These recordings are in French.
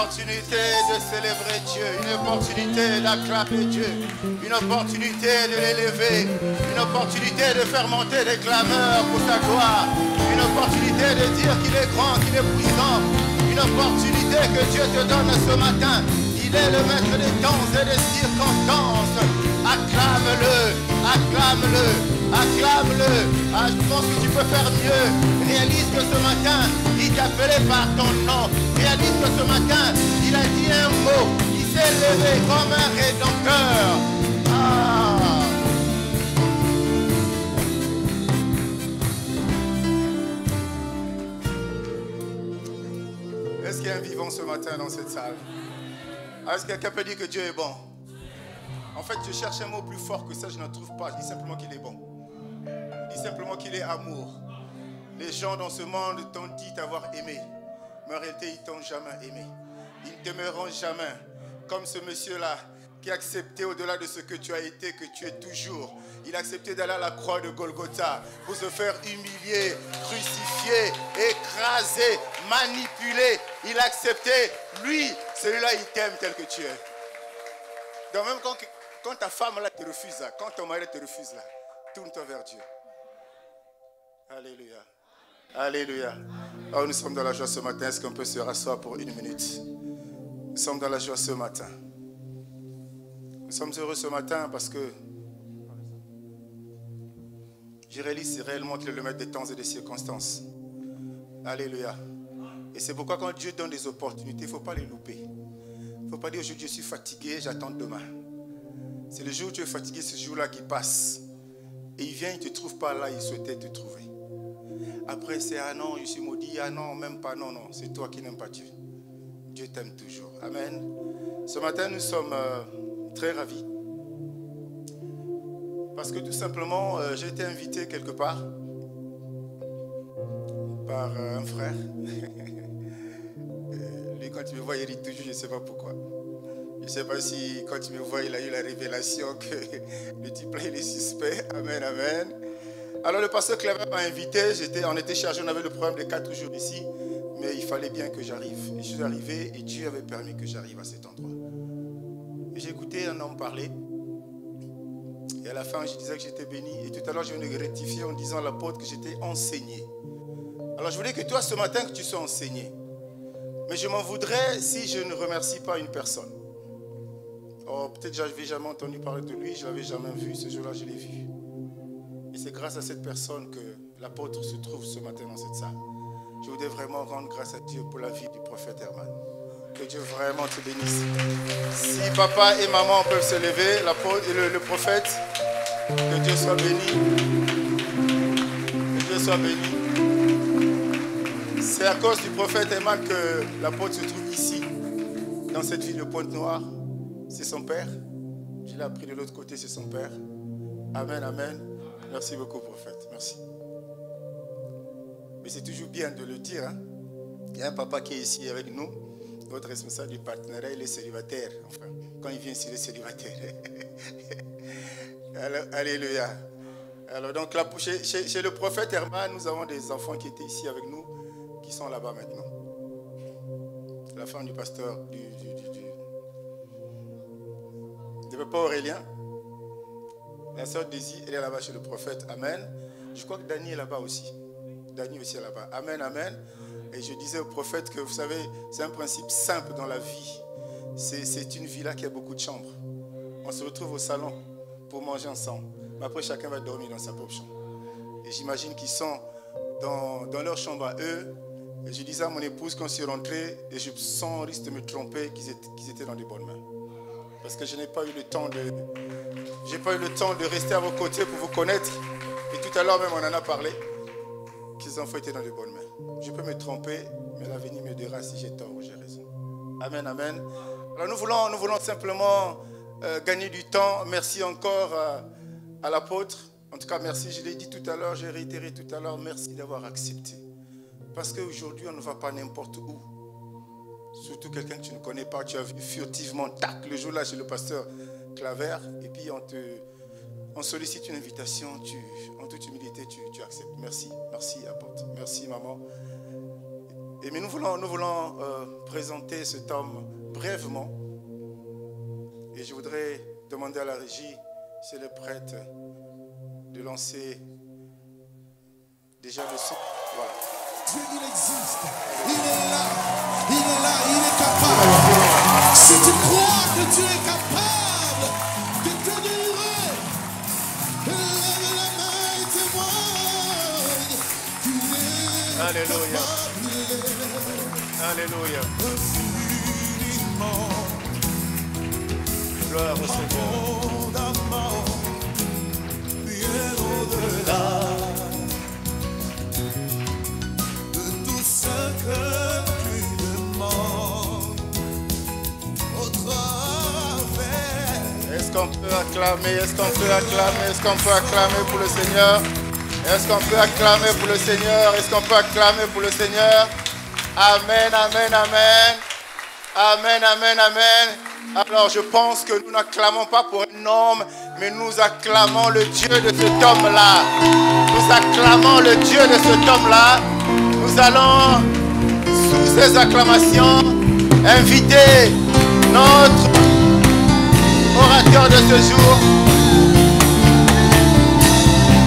opportunité de célébrer Dieu, une opportunité d'acclamer Dieu, une opportunité de l'élever, une opportunité de faire monter des clameurs pour sa gloire, une opportunité de dire qu'il est grand, qu'il est puissant, une opportunité que Dieu te donne ce matin. Il est le maître des temps et des circonstances. Acclame-le, acclame-le, acclame-le. Ah, je pense que tu peux faire mieux. Réalise que ce matin, il t'appelait par ton nom. Réalise que ce matin, il a dit un mot. Il s'est levé comme un rédempteur. Ah. Est-ce qu'il y a un vivant ce matin dans cette salle? Est-ce que quelqu'un peut dire que Dieu est bon? En fait, je cherche un mot plus fort que ça, je n'en trouve pas. Je dis simplement qu'il est bon. Je dis simplement qu'il est amour. Les gens dans ce monde t'ont dit t'avoir aimé, mais en réalité, ils t'ont jamais aimé. Ils ne t'aimeront jamais. Comme ce monsieur-là qui a accepté au-delà de ce que tu as été, que tu es toujours. Il a accepté d'aller à la croix de Golgotha pour se faire humilier, crucifier, écraser, manipuler. Il a accepté. Lui, celui-là, il t'aime tel que tu es. Donc même quand ta femme là, te refuse, là, quand ton mari te refuse, là, tourne-toi vers Dieu. Alléluia. Alléluia. Oh, nous sommes dans la joie ce matin. Est-ce qu'on peut se rasseoir pour une minute? Nous sommes dans la joie ce matin. Nous sommes heureux ce matin parce que je réalise réellement qu'il est le maître des temps et des circonstances. Alléluia. Et c'est pourquoi quand Dieu donne des opportunités, il ne faut pas les louper. Il ne faut pas dire aujourd'hui je suis fatigué, j'attends demain. C'est le jour où tu es fatigué, ce jour-là qui passe. Et il vient, il ne te trouve pas là, il souhaitait te trouver. Après c'est ah non, je suis maudit, ah non, même pas, non, non. C'est toi qui n'aimes pas Dieu. Dieu t'aime toujours. Amen. Ce matin, nous sommes très ravis. Parce que tout simplement, j'ai été invité quelque part par un frère. Lui, quand il me voit, il rit toujours, je ne sais pas pourquoi. Je ne sais pas si, quand il me voit, il a eu la révélation que le type là, il est suspect. Amen, amen. Alors, le pasteur Claver m'a invité. On était chargé, on avait le programme de 4 jours ici. Mais il fallait bien que j'arrive. Et je suis arrivé et Dieu avait permis que j'arrive à cet endroit. Et j'ai écouté un homme parler. Et à la fin, je disais que j'étais béni. Et tout à l'heure, je venais de rectifier en disant à l'apôtre que j'étais enseigné. Alors, je voulais que toi, ce matin, que tu sois enseigné. Mais je m'en voudrais si je ne remercie pas une personne. Oh, peut-être que je n'avais jamais entendu parler de lui, je ne l'avais jamais vu. Ce jour-là, je l'ai vu. Et c'est grâce à cette personne que l'apôtre se trouve ce matin dans cette salle. Je voudrais vraiment rendre grâce à Dieu pour la vie du prophète Herman. Que Dieu vraiment te bénisse. Si papa et maman peuvent se lever, le prophète, que Dieu soit béni. Que Dieu soit béni. C'est à cause du prophète Herman que l'apôtre se trouve ici, dans cette ville de Pointe-Noire. C'est son père. Je l'ai appris de l'autre côté, c'est son père. Amen, amen. Merci beaucoup, prophète. Merci. Mais c'est toujours bien de le dire. Hein? Il y a un papa qui est ici avec nous. Notre responsable du partenariat, il est célibataire. Enfin, quand il vient ici, il est célibataire. Alors, alléluia. Alors, donc, là, chez le prophète Herman, nous avons des enfants qui étaient ici avec nous, qui sont là-bas maintenant. La femme du pasteur, du papa Aurélien. La sœur Daisy, elle est là-bas chez le prophète. Amen. Je crois que Dany est là-bas aussi. Dany aussi est là-bas. Amen, amen. Et je disais au prophète que, vous savez, c'est un principe simple dans la vie. C'est une villa qui a beaucoup de chambres. On se retrouve au salon pour manger ensemble. Mais après, chacun va dormir dans sa propre chambre. Et j'imagine qu'ils sont dans leur chambre à eux. Et je disais à mon épouse quand je suis rentré, et je sens risque de me tromper, qu'ils étaient dans des bonnes mains. Parce que je n'ai pas eu le temps de rester à vos côtés pour vous connaître. Et tout à l'heure même, on en a parlé. Que les enfants étaient dans de bonnes mains. Je peux me tromper, mais l'avenir me dira si j'ai tort ou j'ai raison. Amen, amen. Alors nous voulons simplement gagner du temps. Merci encore à l'apôtre. En tout cas, merci, je l'ai dit tout à l'heure, j'ai réitéré tout à l'heure, merci d'avoir accepté. Parce qu'aujourd'hui, on ne va pas n'importe où. Surtout quelqu'un que tu ne connais pas, tu as vu furtivement, tac, le jour-là chez le pasteur Claver, et puis on sollicite une invitation, en toute humilité, tu acceptes. Merci, merci apôtre, merci maman. Mais nous voulons présenter cet homme brièvement. Et je voudrais demander à la régie, si elle est prête, de lancer déjà le son. Voilà. Dieu, il existe. Il est là. Il est là. Il est capable. Si tu crois que Dieu est capable de te délivrer, lève la main et témoigne qu'il est Alléluia. Alléluia. infiniment, Gloire au Seigneur. abondamment, bien au-delà de tout ce que tu demandes au travers. Est-ce qu'on peut acclamer? Est-ce qu'on peut acclamer? Est-ce qu'on peut acclamer pour le Seigneur? Est-ce qu'on peut acclamer pour le Seigneur? Est-ce qu'on peut acclamer pour le Seigneur? Amen, amen, amen. Amen, amen, amen. Alors je pense que nous n'acclamons pas pour un homme, mais nous acclamons le Dieu de cet homme-là. Nous acclamons le Dieu de cet homme-là. Nous allons, sous ces acclamations, inviter notre orateur de ce jour.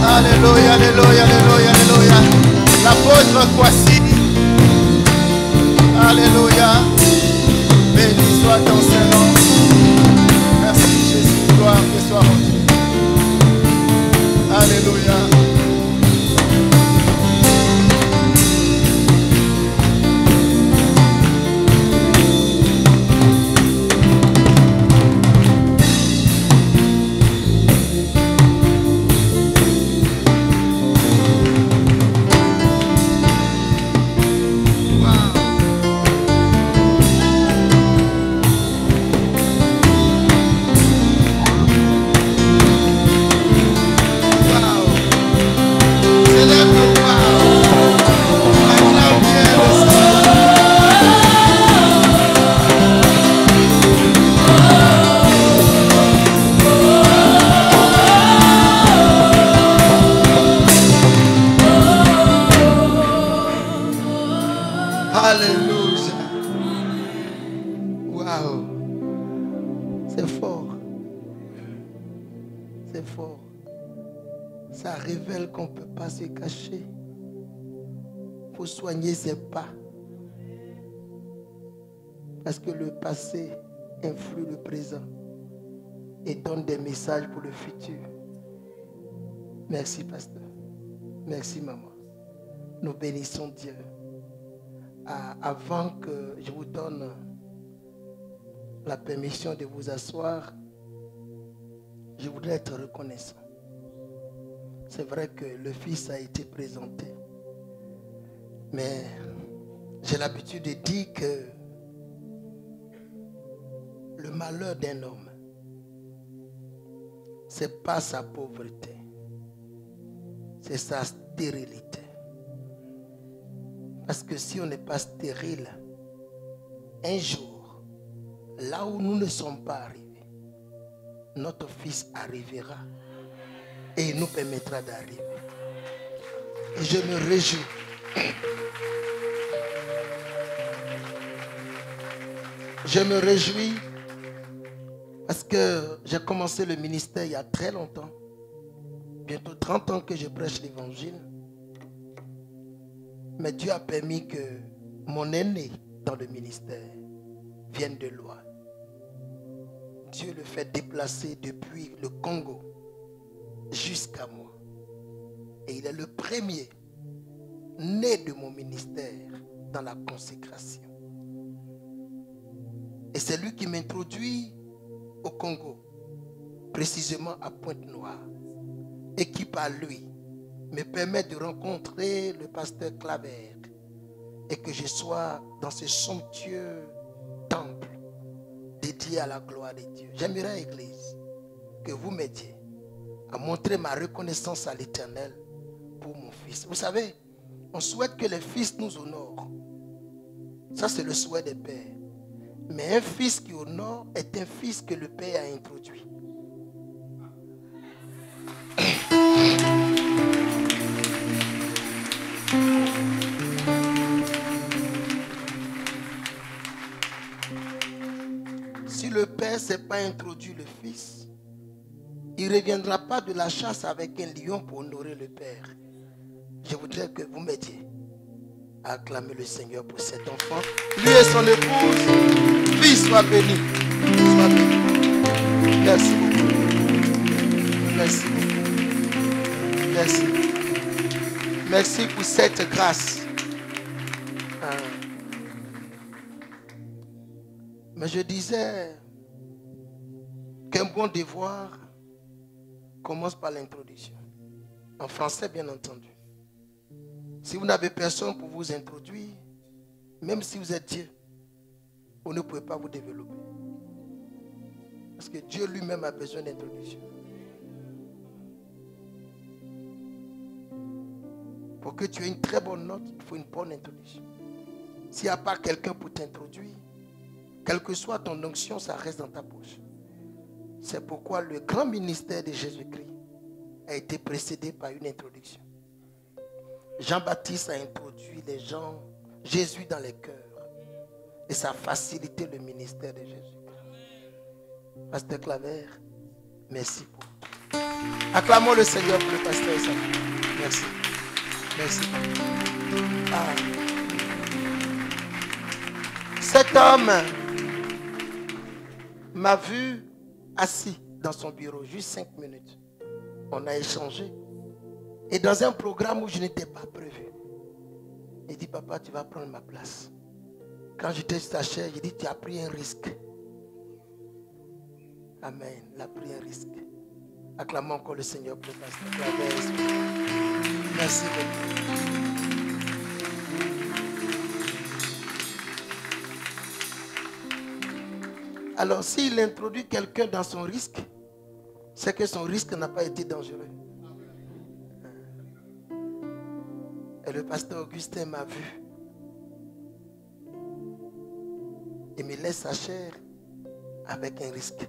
Alléluia, alléluia, alléluia, alléluia. L'apôtre Kwasi. Alléluia. Béni soit ton Seigneur. Merci Jésus. Gloire te soit rendue. Alléluia. Qu'on ne peut pas se cacher. Il faut soigner ses pas. Parce que le passé influe le présent et donne des messages pour le futur. Merci, pasteur. Merci, maman. Nous bénissons Dieu. Avant que je vous donne la permission de vous asseoir, je voudrais être reconnaissant. C'est vrai que le Fils a été présenté. Mais j'ai l'habitude de dire que le malheur d'un homme, ce n'est pas sa pauvreté, c'est sa stérilité. Parce que si on n'est pas stérile, un jour, là où nous ne sommes pas arrivés, notre Fils arrivera. Et il nous permettra d'arriver. Et je me réjouis. Je me réjouis parce que j'ai commencé le ministère il y a très longtemps. Bientôt 30 ans que je prêche l'évangile. Mais Dieu a permis que mon aîné dans le ministère vienne de loin. Dieu le fait déplacer depuis le Congo jusqu'à moi. Et il est le premier né de mon ministère dans la consécration. Et c'est lui qui m'introduit au Congo, précisément à Pointe-Noire, et qui par lui me permet de rencontrer le pasteur Claver et que je sois dans ce somptueux temple dédié à la gloire de Dieu. J'aimerais, Église, que vous m'aidiez à montrer ma reconnaissance à l'Éternel pour mon fils. Vous savez, on souhaite que les fils nous honorent. Ça, c'est le souhait des pères. Mais un fils qui honore est un fils que le père a introduit. si le Père ne s'est pas introduit le Fils, il ne reviendra pas de la chasse avec un lion pour honorer le Père. Je voudrais que vous m'aidiez à acclamer le Seigneur pour cet enfant. Lui et son épouse, fils, sois béni. Sois béni. Merci beaucoup. Merci beaucoup. Merci. Merci pour cette grâce. Mais je disais qu'un bon devoir commence par l'introduction. En français, bien entendu. Si vous n'avez personne pour vous introduire, même si vous êtes Dieu, vous ne pouvez pas vous développer. Parce que Dieu lui-même a besoin d'introduction. Pour que tu aies une très bonne note, il faut une bonne introduction. S'il n'y a pas quelqu'un pour t'introduire, quelle que soit ton onction, ça reste dans ta poche. C'est pourquoi le grand ministère de Jésus-Christ a été précédé par une introduction. Jean-Baptiste a introduit les gens, Jésus dans les cœurs. Et ça a facilité le ministère de Jésus. Pasteur Claver, merci pour tout. Acclamons le Seigneur pour le pasteur et sa famille. Merci. Merci. Cet homme m'a vu assis dans son bureau, juste 5 minutes. On a échangé. Et dans un programme où je n'étais pas prévu. Il dit, papa, tu vas prendre ma place. Quand j'étais sur ta chaise, il dit, tu as pris un risque. Amen. Il a pris un risque. Acclamons encore le Seigneur pour le pasteur. Merci beaucoup. Alors, s'il introduit quelqu'un dans son risque, c'est que son risque n'a pas été dangereux. Et le pasteur Augustin m'a vu. Il me laisse sa chair avec un risque.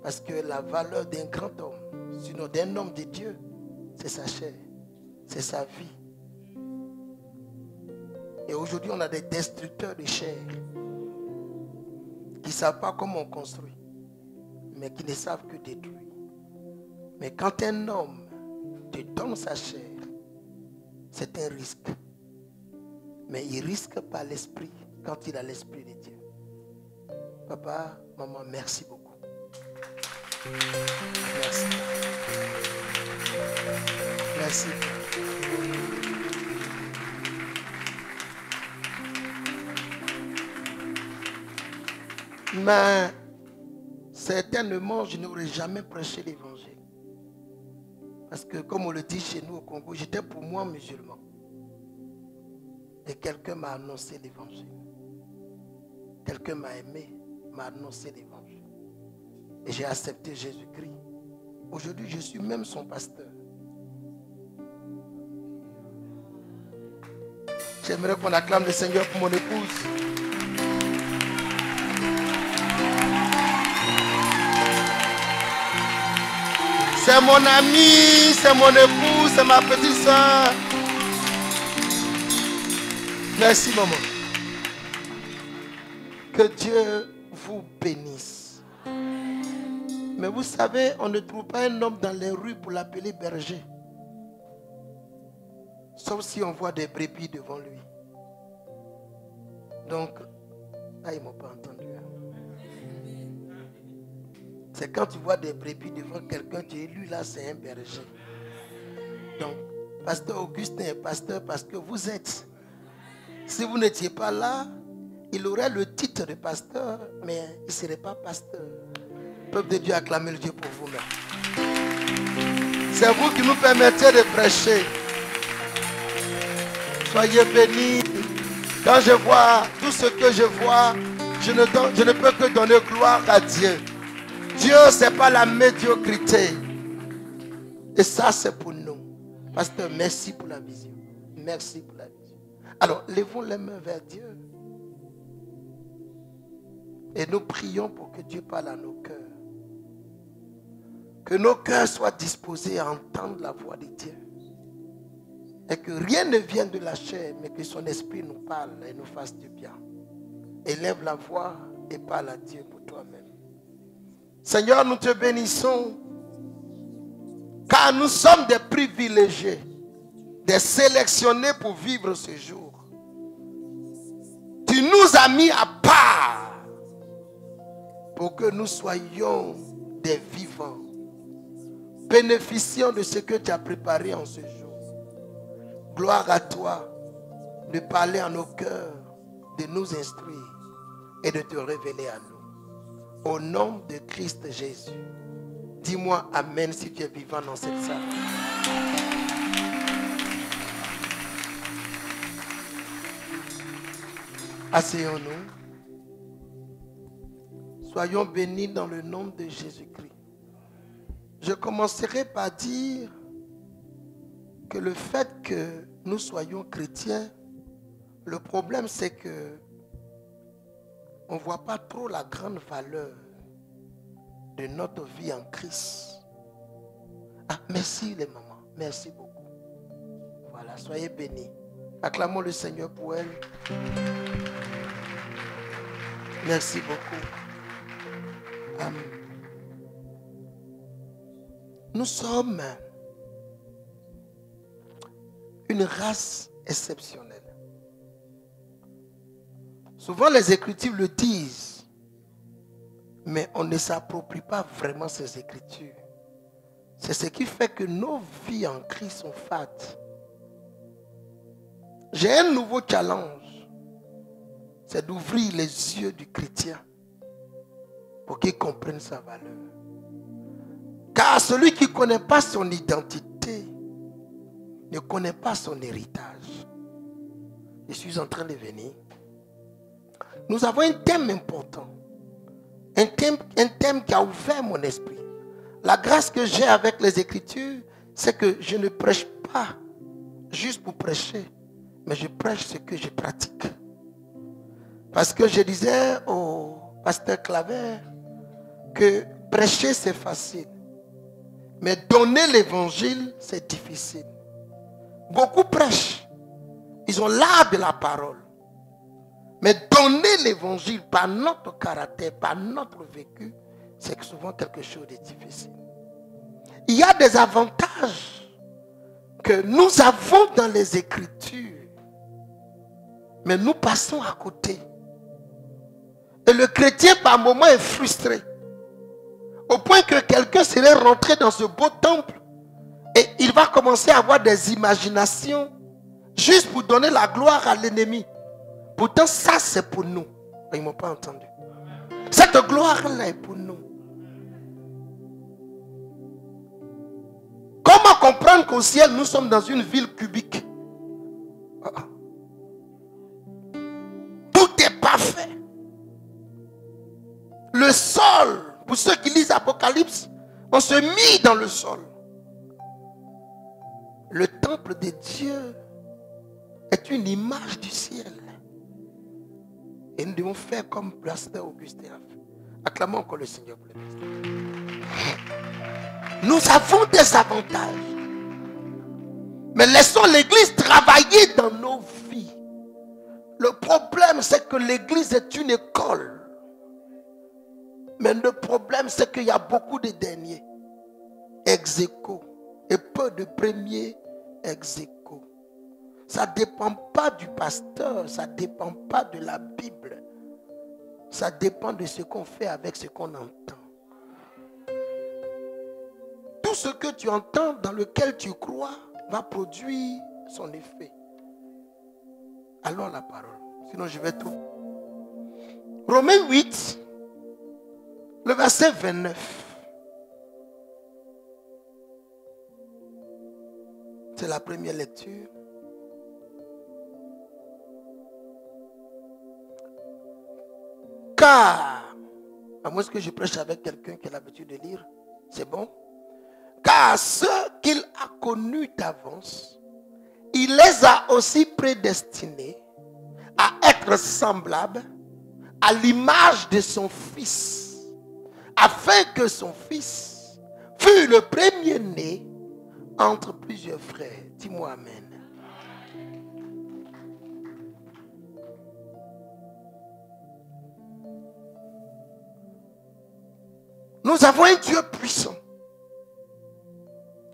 Parce que la valeur d'un grand homme, sinon d'un homme de Dieu, c'est sa chair, c'est sa vie. Et aujourd'hui, on a des destructeurs de chair qui ne savent pas comment on construit, mais qui ne savent que détruire. Mais quand un homme te donne sa chair, c'est un risque. Mais il risque par l'esprit quand il a l'esprit de Dieu. Papa, maman, merci beaucoup. Merci. Merci. Mais certainement, je n'aurais jamais prêché l'évangile. Parce que comme on le dit chez nous au Congo, j'étais pour moi musulman. Et quelqu'un m'a annoncé l'évangile. Quelqu'un m'a aimé, m'a annoncé l'évangile. Et j'ai accepté Jésus-Christ. Aujourd'hui, je suis même son pasteur. J'aimerais qu'on acclame le Seigneur pour mon épouse. C'est mon ami, c'est mon épouse, c'est ma petite soeur. Merci, maman. Que Dieu vous bénisse. Mais vous savez, on ne trouve pas un homme dans les rues pour l'appeler berger. Sauf si on voit des brebis devant lui. Donc, ils ne m'ont pas entendu. C'est quand tu vois des brebis devant quelqu'un, tu dis, lui là, c'est un berger. Donc, pasteur Augustin est pasteur parce que vous êtes. Si vous n'étiez pas là, il aurait le titre de pasteur, mais il ne serait pas pasteur. Peuple de Dieu, acclamez le Dieu pour vous-même. C'est vous qui nous permettez de prêcher. Soyez bénis. Quand je vois tout ce que je vois, je ne peux que donner gloire à Dieu. Dieu, ce n'est pas la médiocrité. Et ça, c'est pour nous. Pasteur, merci pour la vision. Merci pour la vision. Alors, levons les mains vers Dieu. Et nous prions pour que Dieu parle à nos cœurs. Que nos cœurs soient disposés à entendre la voix de Dieu. Et que rien ne vienne de la chair, mais que son esprit nous parle et nous fasse du bien. Élève la voix et parle à Dieu pour toi-même. Seigneur, nous te bénissons car nous sommes des privilégiés, des sélectionnés pour vivre ce jour. Tu nous as mis à part pour que nous soyons des vivants, bénéficiant de ce que tu as préparé en ce jour. Gloire à toi de parler à nos cœurs, de nous instruire et de te révéler à nous. Au nom de Christ Jésus, dis-moi Amen si tu es vivant dans cette salle. Asseyons-nous. Soyons bénis dans le nom de Jésus-Christ. Je commencerai par dire que le fait que nous soyons chrétiens, le problème c'est que on ne voit pas trop la grande valeur de notre vie en Christ. Ah, merci les mamans, merci beaucoup. Voilà, soyez bénis. Acclamons le Seigneur pour elle. Merci beaucoup. Nous sommes une race exceptionnelle. Souvent les Écritures le disent, mais on ne s'approprie pas vraiment ces Écritures. C'est ce qui fait que nos vies en Christ sont fades. J'ai un nouveau challenge, c'est d'ouvrir les yeux du chrétien pour qu'il comprenne sa valeur. Car celui qui ne connaît pas son identité ne connaît pas son héritage. Je suis en train de venir. Nous avons un thème important. Un thème qui a ouvert mon esprit. La grâce que j'ai avec les Écritures, c'est que je ne prêche pas juste pour prêcher, mais je prêche ce que je pratique. Parce que je disais au pasteur Claver que prêcher c'est facile, mais donner l'évangile c'est difficile. Beaucoup prêchent, ils ont l'art de la parole, mais donner l'évangile par notre caractère, par notre vécu, c'est souvent quelque chose de difficile. Il y a des avantages que nous avons dans les Écritures, mais nous passons à côté. Et le chrétien par moment est frustré, au point que quelqu'un serait rentré dans ce beau temple et il va commencer à avoir des imaginations juste pour donner la gloire à l'ennemi. Pourtant ça c'est pour nous. Ils ne m'ont pas entendu. Cette gloire-là est pour nous. Comment comprendre qu'au ciel nous sommes dans une ville cubique? Tout est parfait. Le sol, pour ceux qui lisent Apocalypse, on se mit dans le sol. Le temple de Dieu est une image du ciel. Et nous devons faire comme pasteur Augustin a fait. Acclamons encore le Seigneur pour le pasteur. Nous avons des avantages. Mais laissons l'église travailler dans nos vies. Le problème, c'est que l'église est une école. Mais le problème, c'est qu'il y a beaucoup de derniers ex aequo et peu de premiers ex aequo. Ça ne dépend pas du pasteur, ça ne dépend pas de la Bible. Ça dépend de ce qu'on fait avec ce qu'on entend. Tout ce que tu entends, dans lequel tu crois, va produire son effet. Allons à la parole, sinon je vais tout. Romains 8, le verset 29. C'est la première lecture. Car, à moins que je prêche avec quelqu'un qui a l'habitude de lire, c'est bon. Car ceux qu'il a connus d'avance, il les a aussi prédestinés à être semblables à l'image de son Fils, afin que son Fils fût le premier-né entre plusieurs frères. Dis-moi Amen. Nous avons un Dieu puissant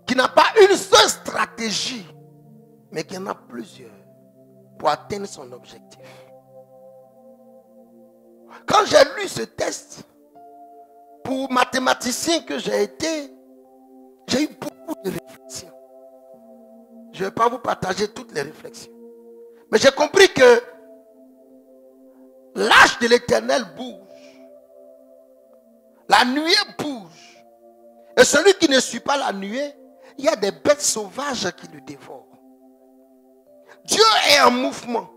qui n'a pas une seule stratégie, mais qui en a plusieurs pour atteindre son objectif. Quand j'ai lu ce test, pour mathématicien que j'ai été, j'ai eu beaucoup de réflexions. Je ne vais pas vous partager toutes les réflexions. Mais j'ai compris que l'âge de l'Éternel bouge. La nuée bouge. Et celui qui ne suit pas la nuée, il y a des bêtes sauvages qui le dévorent. Dieu est en mouvement.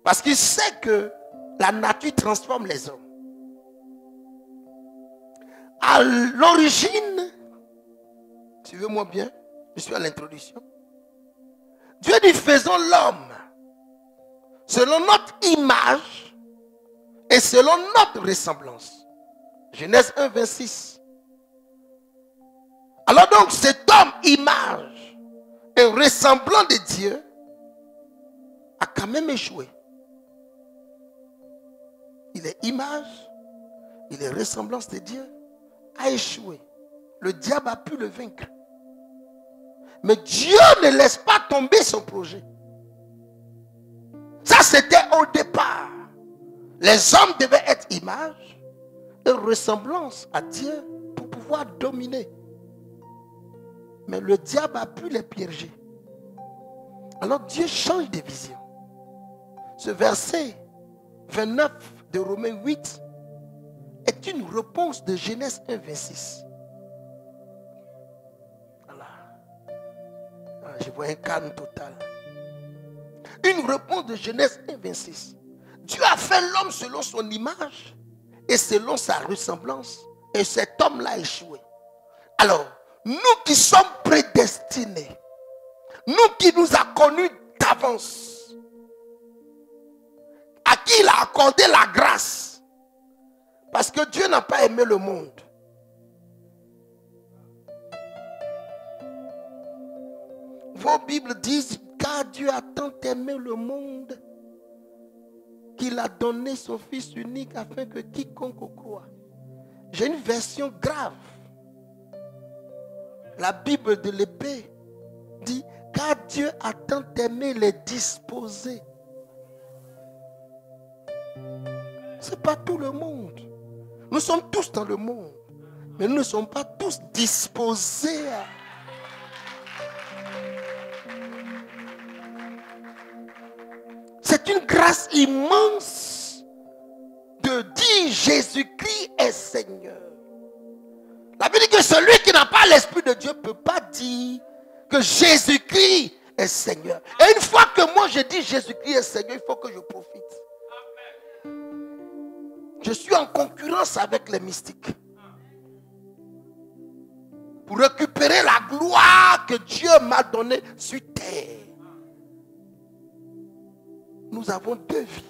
Parce qu'il sait que la nature transforme les hommes. À l'origine, suivez-moi bien, je suis à l'introduction. Dieu dit, faisons l'homme selon notre image et selon notre ressemblance. Genèse 1, 26. Alors donc, cet homme, image et ressemblant de Dieu, a quand même échoué. Il est image, il est ressemblance de Dieu, a échoué. Le diable a pu le vaincre. Mais Dieu ne laisse pas tomber son projet. Ça, c'était au départ. Les hommes devaient être image et ressemblance à Dieu pour pouvoir dominer. Mais le diable a pu les piéger. Alors Dieu change de vision. Ce verset 29 de Romains 8 est une réponse de Genèse 1, 26. Voilà. Je vois un calme total. Une réponse de Genèse 1, 26. Dieu a fait l'homme selon son image et selon sa ressemblance. Et cet homme-là a échoué. Alors, nous qui sommes prédestinés, nous qui nous a connus d'avance, à qui il a accordé la grâce, parce que Dieu n'a pas aimé le monde. Vos Bibles disent, car Dieu a tant aimé le monde qu'il a donné son Fils unique afin que quiconque croit. J'ai une version grave. La Bible de l'épée dit, car Dieu a tant aimé les disposés. Ce n'est pas tout le monde. Nous sommes tous dans le monde. Mais nous ne sommes pas tous disposés à... C'est une grâce immense de dire Jésus-Christ est Seigneur. La Bible dit que celui qui n'a pas l'Esprit de Dieu ne peut pas dire que Jésus-Christ est Seigneur. Et une fois que moi je dis Jésus-Christ est Seigneur, il faut que je profite. Je suis en concurrence avec les mystiques. Pour récupérer la gloire que Dieu m'a donnée sur terre. Nous avons deux vies.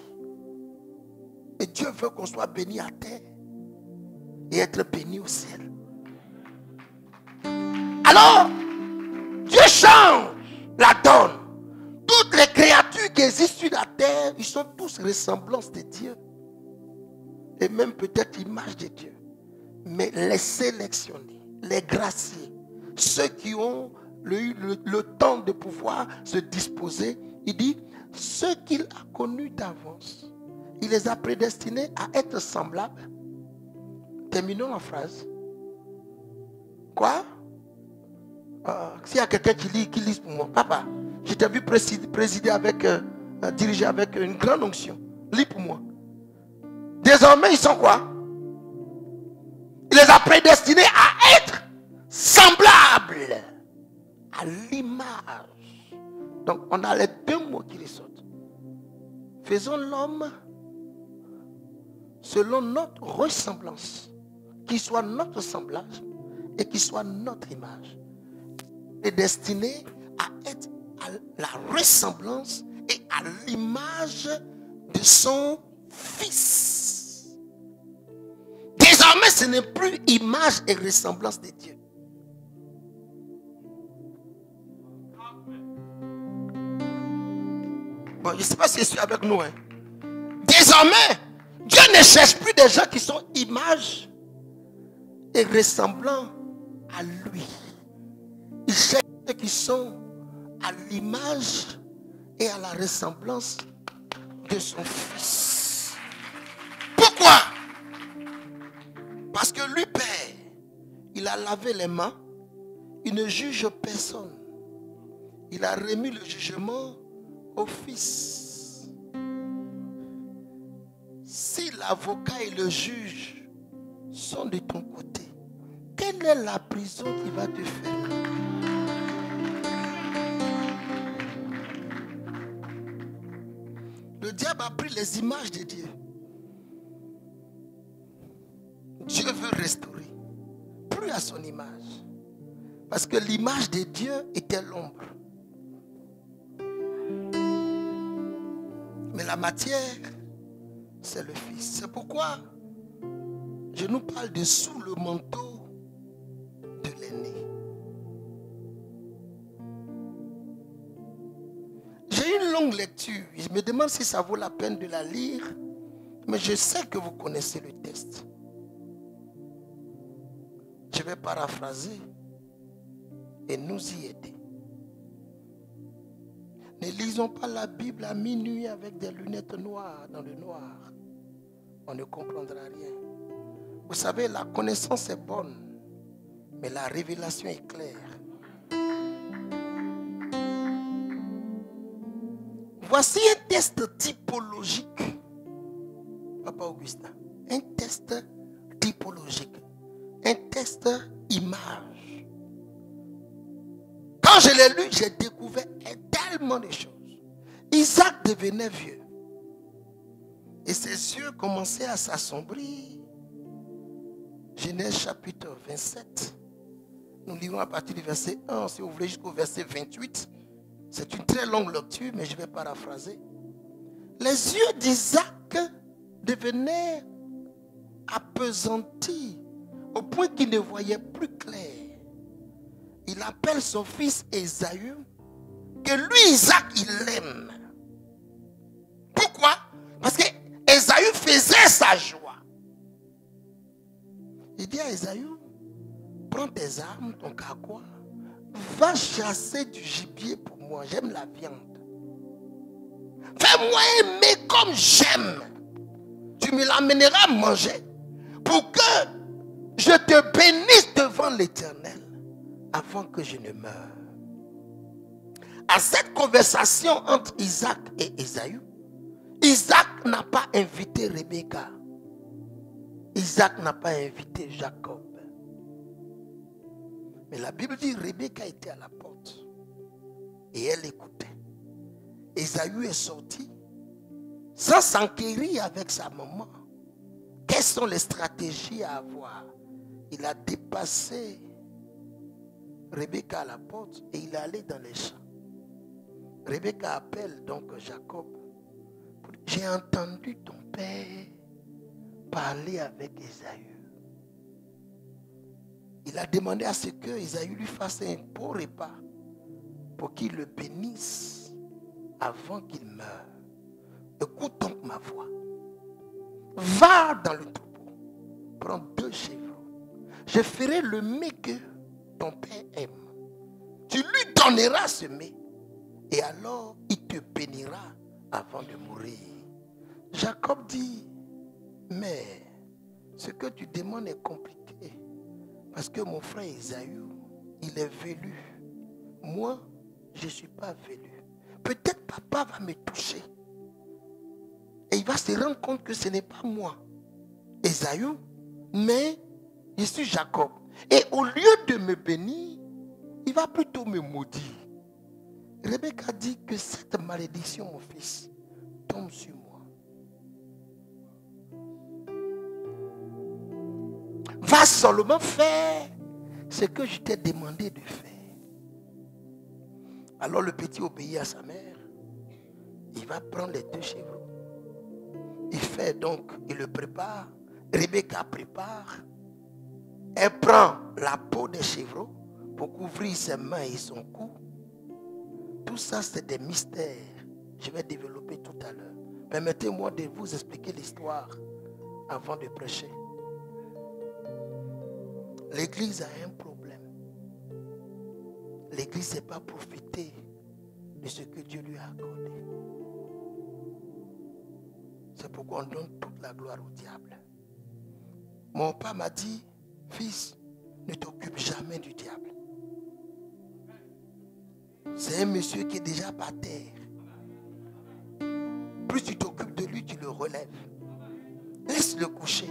Et Dieu veut qu'on soit béni à terre et être béni au ciel. Alors, Dieu change la donne. Toutes les créatures qui existent sur la terre, ils sont tous ressemblances de Dieu. Et même peut-être image de Dieu. Mais les sélectionnés, les graciés, ceux qui ont eu le temps de pouvoir se disposer, il dit, ceux qu'il a connus d'avance, il les a prédestinés à être semblables. Terminons la phrase. Quoi? S'il y a quelqu'un qui lit pour moi, papa, je t'ai vu présider avec, diriger avec une grande onction. Lis pour moi. Désormais, ils sont quoi? Il les a prédestinés à être semblables à l'image. Donc, on a les deux mots qui ressortent. Faisons l'homme selon notre ressemblance, qui soit notre semblage et qui soit notre image. Est destiné à être à la ressemblance et à l'image de son Fils. Désormais, ce n'est plus image et ressemblance de Dieu. Bon, je ne sais pas si je suis avec nous. Désormais, Dieu ne cherche plus des gens qui sont image est ressemblant à lui. Il cherche ceux qui sont à l'image et à la ressemblance de son fils. Pourquoi? Parce que lui, Père, il a lavé les mains, il ne juge personne. Il a remis le jugement au fils. Si l'avocat et le juge sont de ton côté, quelle est la prison qui va te faire? Le diable a pris les images de Dieu. Dieu veut restaurer, plus à son image. Parce que l'image de Dieu était l'ombre. Mais la matière, c'est le Fils. C'est pourquoi je nous parle de sous le manteau de l'aîné. J'ai une longue lecture. Je me demande si ça vaut la peine de la lire. Mais je sais que vous connaissez le texte. Je vais paraphraser et nous y aider. Ne lisons pas la Bible à minuit avec des lunettes noires dans le noir. On ne comprendra rien. Vous savez, la connaissance est bonne, mais la révélation est claire. Voici un test typologique, Papa Augustin. Un test typologique. Un test image. Quand je l'ai lu, j'ai découvert tellement de choses. Isaac devenait vieux. Et ses yeux commençaient à s'assombrir. Genèse chapitre 27. Nous lirons à partir du verset 1, si vous voulez, jusqu'au verset 28. C'est une très longue lecture, mais je vais paraphraser. Les yeux d'Isaac devenaient appesantis au point qu'il ne voyait plus clair. Il appelle son fils Ésaü, que lui, Isaac, il l'aime. Pourquoi? Parce que Ésaü faisait sa joie. Il dit à Ésaü, prends tes armes, ton carquois, va chasser du gibier pour moi, j'aime la viande. Fais-moi aimer comme j'aime. Tu me l'amèneras à manger pour que je te bénisse devant l'Éternel avant que je ne meure. À cette conversation entre Isaac et Ésaü, Isaac n'a pas invité Rebecca. Isaac n'a pas invité Jacob. Mais la Bible dit que Rebecca était à la porte et elle écoutait. Ésaü est sorti sans s'enquérir avec sa maman. Quelles sont les stratégies à avoir? Il a dépassé Rebecca à la porte et il est allé dans les champs. Rebecca appelle donc Jacob. J'ai entendu ton père parler avec Ésaü. Il a demandé à ce que Ésaü lui fasse un beau repas pour qu'il le bénisse avant qu'il meure. Écoute donc ma voix. Va dans le troupeau. Prends 2 chèvres. Je ferai le mets que ton père aime. Tu lui donneras ce mets. Et alors, il te bénira avant de mourir. Jacob dit, mais ce que tu demandes est compliqué. Parce que mon frère Ésaü, il est velu. Moi, je ne suis pas velu. Peut-être papa va me toucher. Et il va se rendre compte que ce n'est pas moi, Ésaü, mais je suis Jacob. Et au lieu de me bénir, il va plutôt me maudire. Rebecca dit que cette malédiction, mon fils, tombe sur moi. Va seulement faire ce que je t'ai demandé de faire. Alors le petit obéit à sa mère. Il va prendre les 2 chèvres. Il fait donc, il le prépare. Rebecca prépare. Elle prend la peau des chevreaux pour couvrir ses mains et son cou. Tout ça, c'est des mystères. Je vais développer tout à l'heure. Permettez-moi de vous expliquer l'histoire avant de prêcher. L'église a un problème. L'église ne sait pas profiter de ce que Dieu lui a accordé. C'est pourquoi on donne toute la gloire au diable. Mon père m'a dit, fils, ne t'occupe jamais du diable. C'est un monsieur qui est déjà par terre. Plus tu t'occupes de lui, tu le relèves. Laisse-le coucher.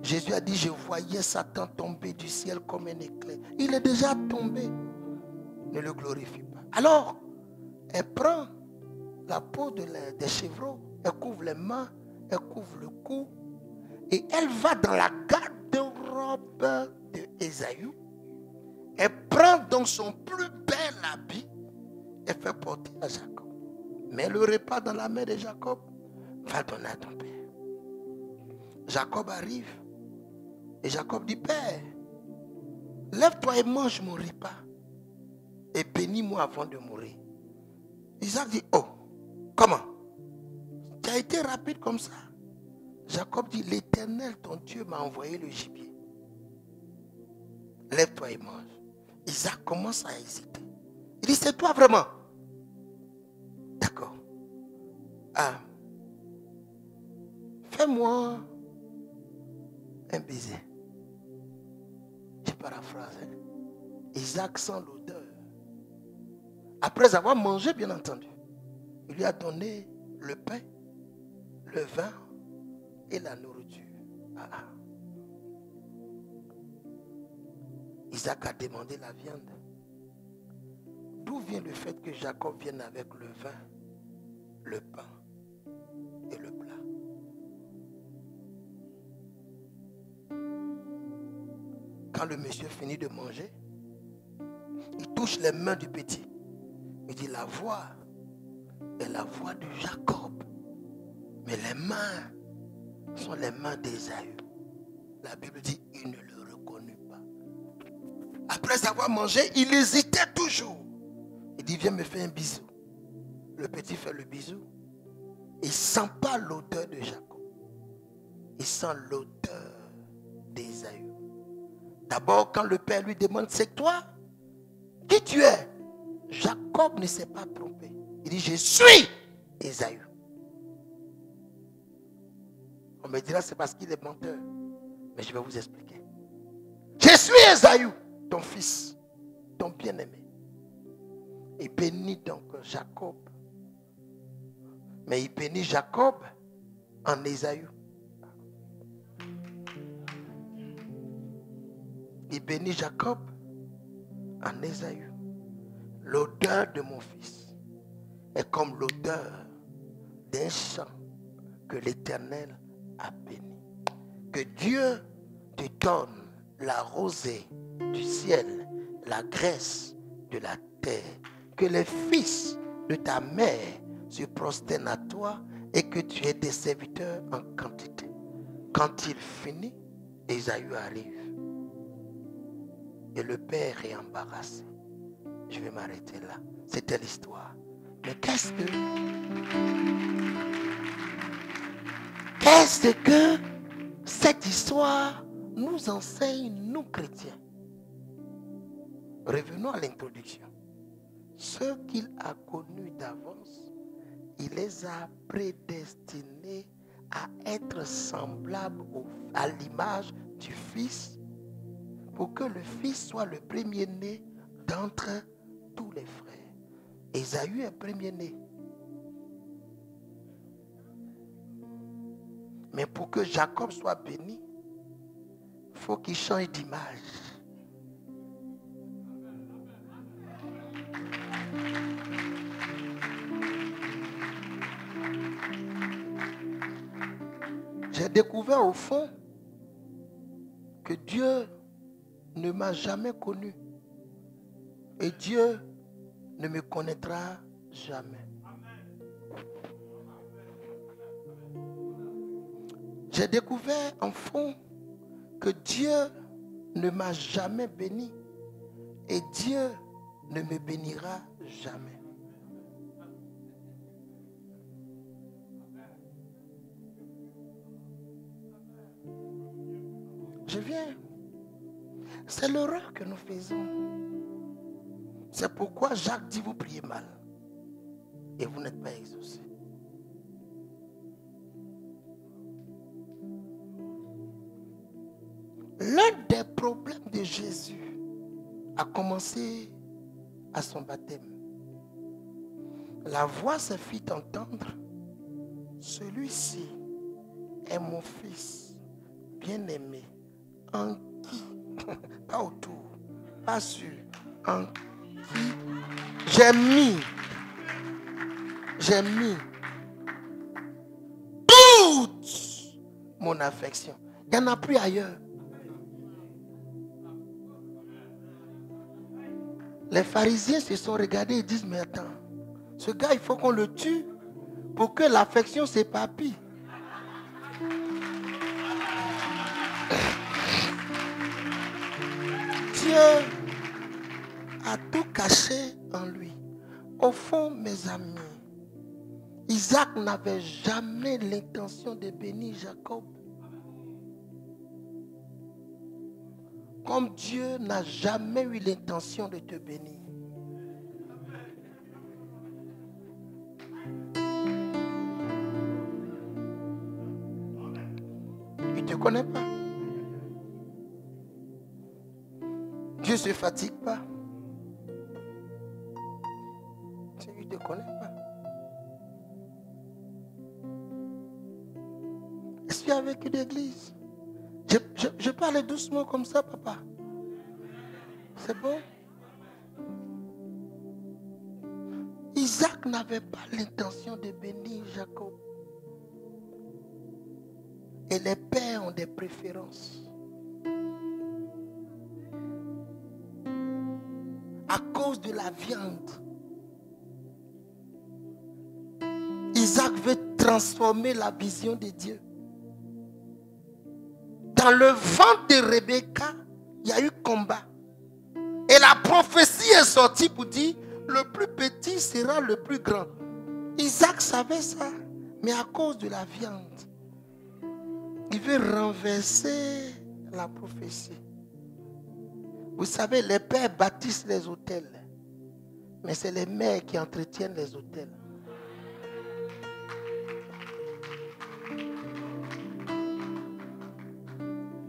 Jésus a dit, je voyais Satan tomber du ciel comme un éclair. Il est déjà tombé. Ne le glorifie pas. Alors, elle prend la peau des chevreaux, elle couvre les mains, elle couvre le cou, et elle va dans la garde-robe d'Ésaü. Elle prend donc son plus bel habit et fait porter à Jacob. Mets le repas dans la main de Jacob, va donner à ton père. Jacob arrive et Jacob dit, Père, lève-toi et mange mon repas et bénis-moi avant de mourir. Isaac dit, oh, comment? Tu as été rapide comme ça? Jacob dit, l'Éternel, ton Dieu, m'a envoyé le gibier. Lève-toi et mange. Isaac commence à hésiter. Il dit, c'est toi vraiment? D'accord. Ah, fais-moi un baiser. Je paraphrase. Hein? Isaac sent l'odeur. Après avoir mangé, bien entendu, il lui a donné le pain, le vin et la nourriture. Ah. Isaac a demandé la viande. D'où vient le fait que Jacob vienne avec le vin, le pain et le plat? Quand le monsieur finit de manger, il touche les mains du petit. Il dit, la voix est la voix de Jacob, mais les mains sont les mains d'Ésaü. La Bible dit, il ne le reconnut pas. Après avoir mangé, il hésitait toujours. Il dit, viens me faire un bisou. Le petit fait le bisou. Il ne sent pas l'odeur de Jacob. Il sent l'odeur d'Ésaü. D'abord, quand le père lui demande, c'est toi? Qui tu es? Jacob ne s'est pas trompé. Il dit, je suis Ésaü. On me dira, c'est parce qu'il est menteur. Mais je vais vous expliquer. Je suis Ésaü, ton fils, ton bien-aimé. Il bénit donc Jacob. Mais il bénit Jacob en Ésaü. Il bénit Jacob en Ésaü. L'odeur de mon fils est comme l'odeur d'un champ que l'Éternel a béni. Que Dieu te donne la rosée du ciel, la graisse de la terre. Que les fils de ta mère se prosternent à toi et que tu aies des serviteurs en quantité. Quand il finit, Ésaü arrive. Et le père est embarrassé. Je vais m'arrêter là. C'était l'histoire. Mais qu'est-ce que cette histoire nous enseigne, nous chrétiens? Revenons à l'introduction. Ceux qu'il a connus d'avance, il les a prédestinés à être semblables à l'image du Fils, pour que le Fils soit le premier-né d'entre tous les frères. Ésaü est premier-né. Mais pour que Jacob soit béni, il faut qu'il change d'image. J'ai découvert au fond que Dieu ne m'a jamais connu. Et Dieu ne me connaîtra jamais. J'ai découvert en fond que Dieu ne m'a jamais béni. Et Dieu ne me bénira jamais. Je viens C'est l'erreur que nous faisons. C'est pourquoi Jacques dit vous priez mal. Et vous n'êtes pas exaucé. L'un des problèmes de Jésus a commencé à son baptême. La voix se fit entendre. Celui-ci est mon fils bien-aimé, en qui, pas autour, pas sur, en qui j'ai mis toute mon affection. Il n'y en a plus ailleurs. Les pharisiens se sont regardés et disent, mais attends, ce gars, il faut qu'on le tue pour que l'affection s'éparpille. Dieu a tout caché en lui. Au fond, mes amis, Isaac n'avait jamais l'intention de bénir Jacob. Comme Dieu n'a jamais eu l'intention de te bénir. Il ne te connaît pas. Dieu ne se fatigue pas. Il ne te connaît pas. Est-ce qu'il y a vécu d'église? Je parle doucement comme ça, papa. C'est bon? Isaac n'avait pas l'intention de bénir Jacob. Et les pères ont des préférences. À cause de la viande, Isaac veut transformer la vision de Dieu. Dans le ventre de Rebecca, il y a eu combat. Et la prophétie est sortie pour dire, le plus petit sera le plus grand. Isaac savait ça, mais à cause de la viande, il veut renverser la prophétie. Vous savez, les pères bâtissent les autels, mais c'est les mères qui entretiennent les autels.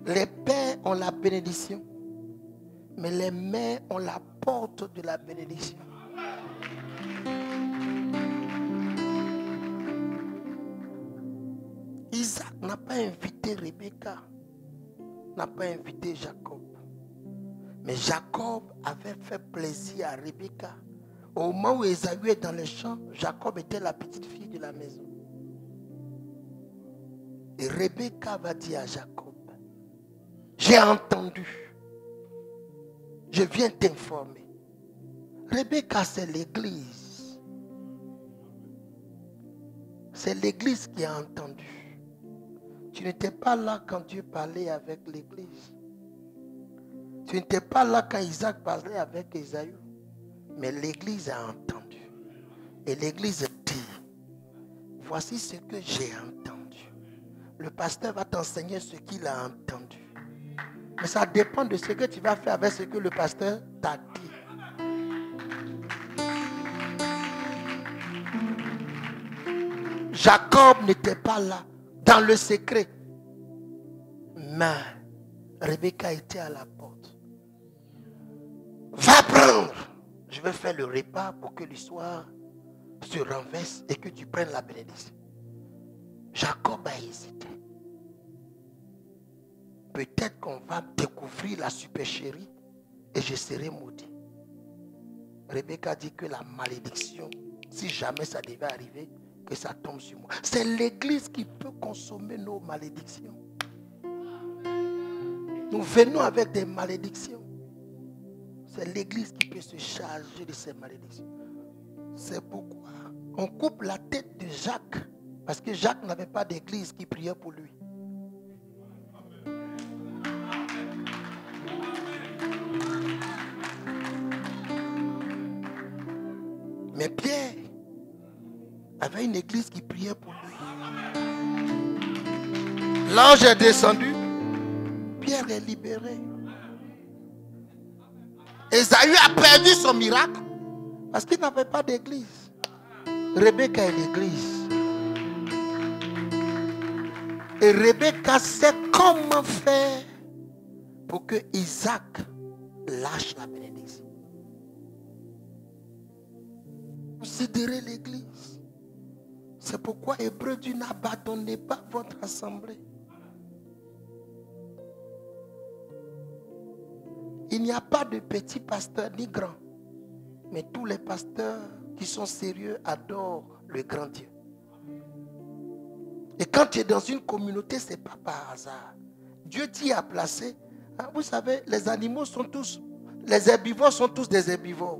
Les pères ont la bénédiction, mais les mères ont la porte de la bénédiction. Isaac n'a pas invité Rebecca, n'a pas invité Jacob. Mais Jacob avait fait plaisir à Rebecca. Au moment où Ésaü est dans les champs, Jacob était la petite fille de la maison. Et Rebecca va dire à Jacob, j'ai entendu. Je viens t'informer. Rebecca, c'est l'église. C'est l'église qui a entendu. Tu n'étais pas là quand Dieu parlait avec l'église. Tu n'étais pas là quand Isaac parlait avec Ésaü. Mais l'église a entendu. Et l'église dit, voici ce que j'ai entendu. Le pasteur va t'enseigner ce qu'il a entendu. Mais ça dépend de ce que tu vas faire avec ce que le pasteur t'a dit. Jacob n'était pas là, dans le secret. Mais Rebecca était à la porte. Va prendre. Je vais faire le repas pour que l'histoire se renverse et que tu prennes la bénédiction. Jacob a hésité. Peut-être qu'on va découvrir la supercherie et je serai maudit. Rebecca dit que la malédiction, si jamais ça devait arriver, que ça tombe sur moi. C'est l'église qui peut consommer nos malédictions. Nous venons avec des malédictions. C'est l'église qui peut se charger de ces malédictions. C'est pourquoi on coupe la tête de Jacques. Parce que Jacques n'avait pas d'église qui priait pour lui. Mais Pierre avait une église qui priait pour lui. L'ange est descendu. Pierre est libéré. Ésaü a perdu son miracle parce qu'il n'avait pas d'église. Rebecca est l'église. Et Rebecca sait comment faire pour que Isaac lâche la bénédiction. Considérez l'église. C'est pourquoi Hébreu dit n'abandonnez pas votre assemblée. Il n'y a pas de petits pasteurs ni grands. Mais tous les pasteurs qui sont sérieux adorent le grand Dieu. Et quand tu es dans une communauté, ce n'est pas par hasard. Dieu t'y a placé. Vous savez, les animaux sont tous, les herbivores sont tous des herbivores.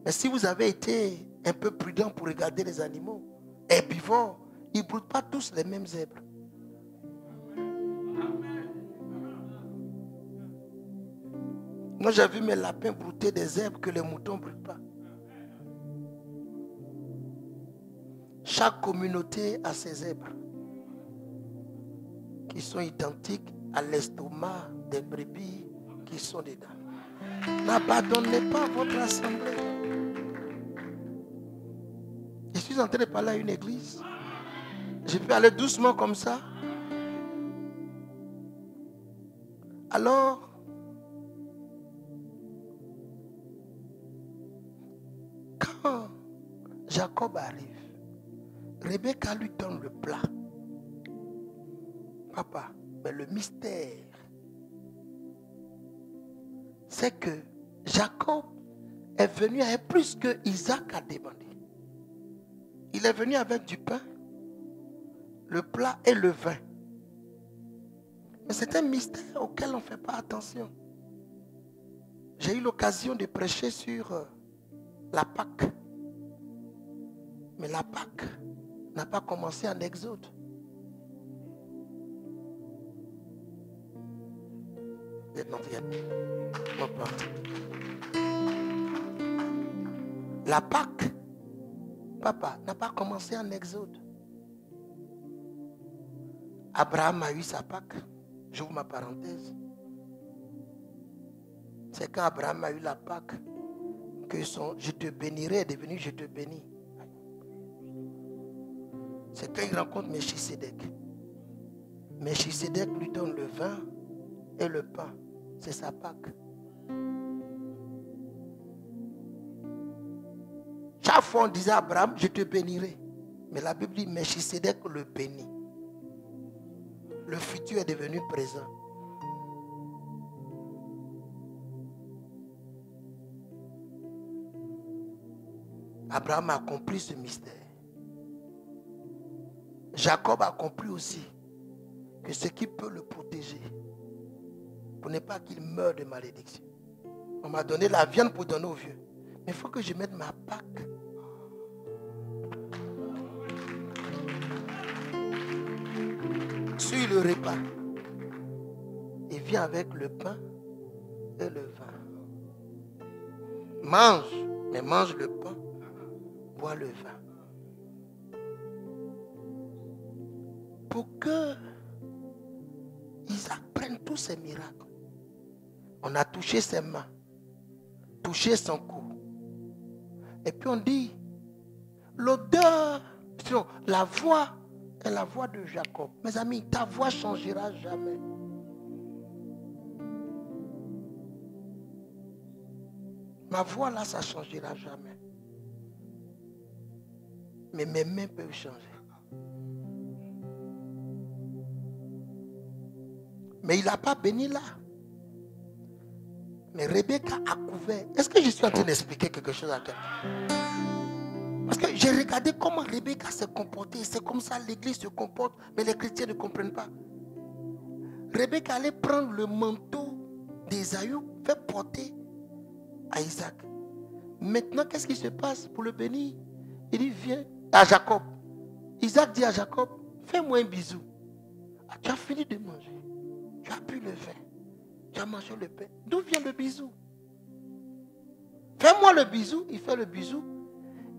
Mais si vous avez été un peu prudent pour regarder les animaux herbivores, ils ne broutent pas tous les mêmes zèbres. Moi, j'ai vu mes lapins brouter des zèbres que les moutons ne broutent pas. Chaque communauté a ses zèbres qui sont identiques à l'estomac des brebis qui sont dedans. N'abandonnez pas votre assemblée. Je suis en train de parler à une église. Je peux aller doucement comme ça. Alors, quand Jacob arrive, Rebecca lui donne le plat. Papa, mais le mystère, c'est que Jacob est venu avec plus que Isaac a demandé. Il est venu avec du pain, le plat et le vin. Mais c'est un mystère auquel on ne fait pas attention. J'ai eu l'occasion de prêcher sur la Pâque. Mais la Pâque n'a pas commencé en Exode. Non, la Pâque, papa, n'a pas commencé en Exode. Abraham a eu sa Pâque. J'ouvre ma parenthèse. C'est quand Abraham a eu la Pâque que son je te bénirai est devenu je te bénis. C'est quand il rencontre Melchisédek. Melchisédek lui donne le vin et le pain. C'est sa Pâque. Chaque fois on disait à Abraham, je te bénirai. Mais la Bible dit, Melchisédek le bénit. Le futur est devenu présent. Abraham a compris ce mystère. Jacob a compris aussi que ce qui peut le protéger, pour ne pas qu'il meure de malédiction. On m'a donné la viande pour donner aux vieux. Mais il faut que je mette ma Pâque. Sur le repas. Il vient avec le pain et le vin. Mange, mais mange le pain, bois le vin. Pour que Isaac prenne tous ses miracles. On a touché ses mains, touché son cou. Et puis on dit, l'odeur, la voix est la voix de Jacob. Mes amis, ta voix ne changera jamais. Ma voix là, ça ne changera jamais. Mais mes mains peuvent changer. Mais il n'a pas béni là. Mais Rebecca a couvert. Est-ce que je suis en train d'expliquer quelque chose à quelqu'un? Parce que j'ai regardé comment Rebecca s'est comportée. C'est comme ça l'église se comporte. Mais les chrétiens ne comprennent pas. Rebecca allait prendre le manteau d'Ésaü, faire porter à Isaac. Maintenant, qu'est-ce qui se passe pour le bénir? Il dit, viens à Jacob. Isaac dit à Jacob, fais-moi un bisou. Ah, tu as fini de manger. Tu as bu le vin. Tu as mangé le pain. D'où vient le bisou? Fais-moi le bisou. Il fait le bisou.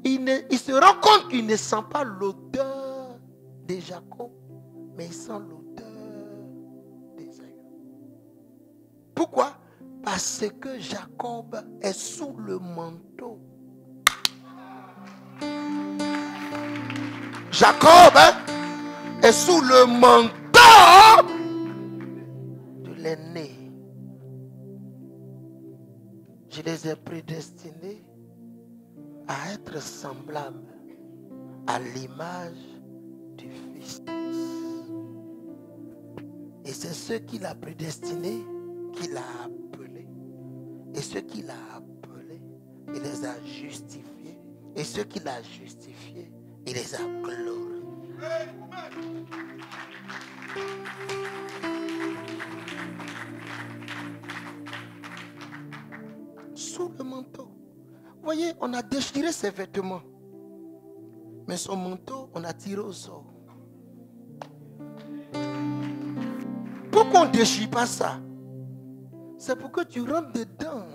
Il se rend compte qu'il ne sent pas l'odeur de Jacob, mais il sent l'odeur d'Ésaü. Pourquoi? Parce que Jacob est sous le manteau. Jacob est sous le manteau de l'aîné. Je les ai prédestinés à être semblables à l'image du Fils. Et c'est ceux qu'il a prédestinés qu'il a appelés. Et ceux qu'il a appelés, il les a justifiés. Et ceux qu'il a justifiés, il les a glorifiés. Sous le manteau. Vous voyez, on a déchiré ses vêtements. Mais son manteau, on a tiré au sort. Pourquoi on ne déchire pas ça? C'est pour que tu rentres dedans.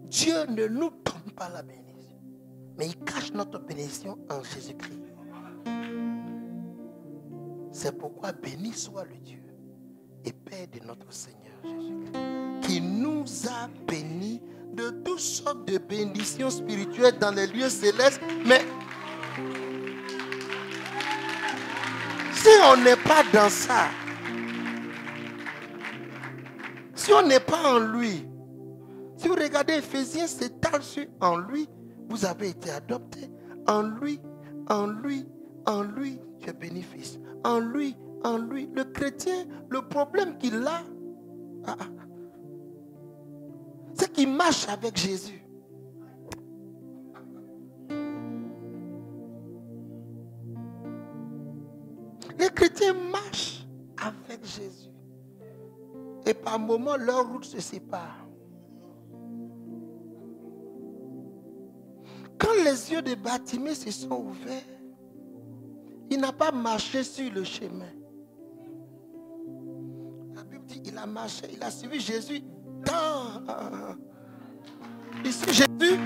Dieu ne nous donne pas la bénédiction, mais il cache notre bénédiction en Jésus-Christ. C'est pourquoi béni soit le Dieu et Père de notre Seigneur Jésus-Christ, qui nous a bénis de toutes sortes de bénédictions spirituelles dans les lieux célestes. Mais si on n'est pas dans ça, si on n'est pas en lui, si vous regardez Éphésiens, c'est tel sur en lui, vous avez été adopté. En lui, tu es bénéfice. En lui, le chrétien, le problème qu'il a, c'est qu'il marche avec Jésus. Les chrétiens marchent avec Jésus. Et par moments, leurs routes se séparent. Quand les yeux de Bartimée se sont ouverts, il n'a pas marché sur le chemin. La Bible dit qu'il a marché, il a suivi Jésus dans. Il suit Jésus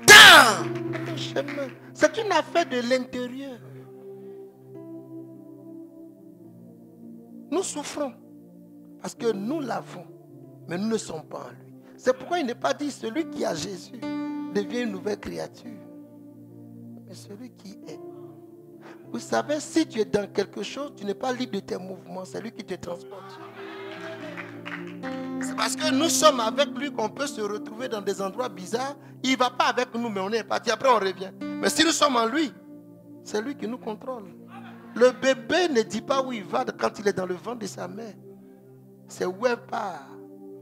dans le chemin. C'est une affaire de l'intérieur. Nous souffrons parce que nous l'avons, mais nous ne sommes pas en lui. C'est pourquoi il n'est pas dit celui qui a Jésus devient une nouvelle créature, mais celui qui est. Vous savez, si tu es dans quelque chose, tu n'es pas libre de tes mouvements, c'est lui qui te transporte. C'est parce que nous sommes avec lui qu'on peut se retrouver dans des endroits bizarres. Il ne va pas avec nous, mais on est parti, après on revient. Mais si nous sommes en lui, c'est lui qui nous contrôle. Le bébé ne dit pas où il va quand il est dans le ventre de sa mère. C'est où elle part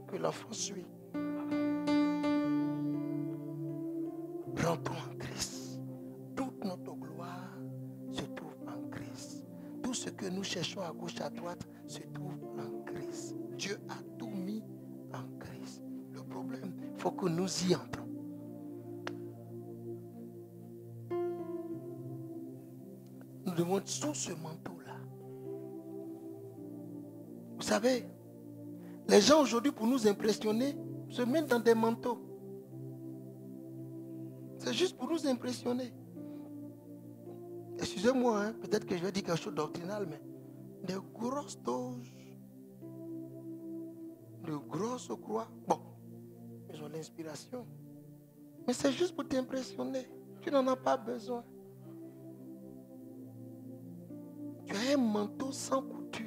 que l'enfant suit. Rentrons en Christ. Toute notre gloire se trouve en Christ. Tout ce que nous cherchons à gauche, à droite, se trouve en Christ. Dieu a tout mis en Christ. Le problème, il faut que nous y entrons. Nous devons être sous ce manteau-là. Vous savez, les gens aujourd'hui, pour nous impressionner, se mettent dans des manteaux. C'est juste pour nous impressionner. Excusez-moi, peut-être que je vais dire quelque chose de doctrinal, mais des grosses doses, de grosses croix. Bon, ils ont l'inspiration. Mais c'est juste pour t'impressionner. Tu n'en as pas besoin. Tu as un manteau sans couture.